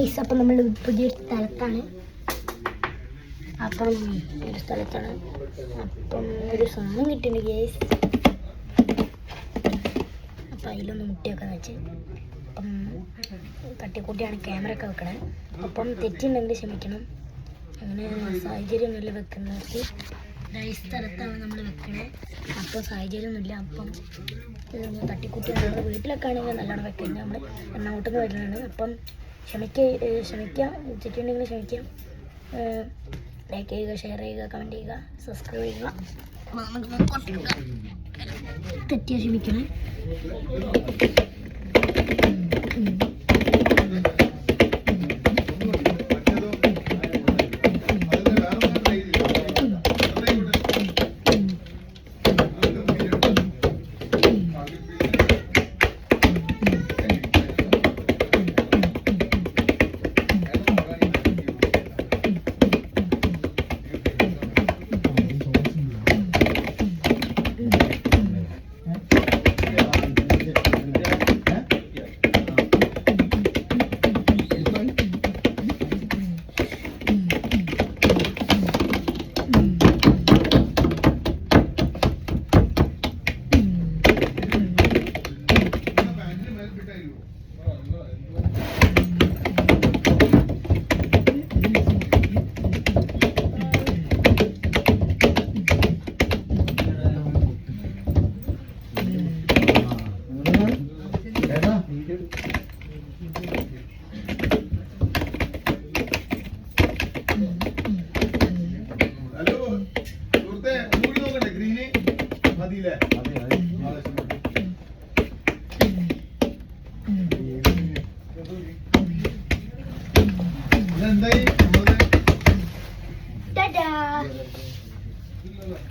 Guys, അപ്പം നമ്മൾ പുതിയൊരു സ്ഥലത്താണ്. അപ്പം ഒരു സ്ഥലത്താണ്. അപ്പം ഒരു സാധനം കിട്ടിയിട്ടുണ്ട് ഗൈസ്. അപ്പം അതിലൊന്ന് മുട്ടിയൊക്കെ വെച്ച് അപ്പം തട്ടിക്കൂട്ടിയാണ് ക്യാമറ ഒക്കെ വെക്കണേ. അപ്പം തെറ്റുണ്ടെങ്കിൽ ക്ഷമിക്കണം. അങ്ങനെ സാഹചര്യമൊന്നുമില്ല വെക്കുന്നവർക്ക്. ഈ സ്ഥലത്താണ് നമ്മൾ വെക്കണേ. അപ്പോൾ സാഹചര്യമൊന്നുമില്ല. അപ്പം തട്ടിക്കൂട്ടി നമ്മുടെ വീട്ടിലൊക്കെ ആണെങ്കിൽ നല്ലോണം വെക്കുന്നത്. നമ്മൾ എറണാകുളത്ത് നിന്ന് വരുന്നതാണ്. അപ്പം ക്ഷമിക്കാം, തെറ്റുണ്ടെങ്കിൽ ക്ഷമിക്കാം. ലൈക്ക് ചെയ്യുക, ഷെയർ ചെയ്യുക, കമൻറ്റ് ചെയ്യുക, സബ്സ്ക്രൈബ് ചെയ്യുക. തെറ്റിയാൽ ക്ഷമിക്കണം.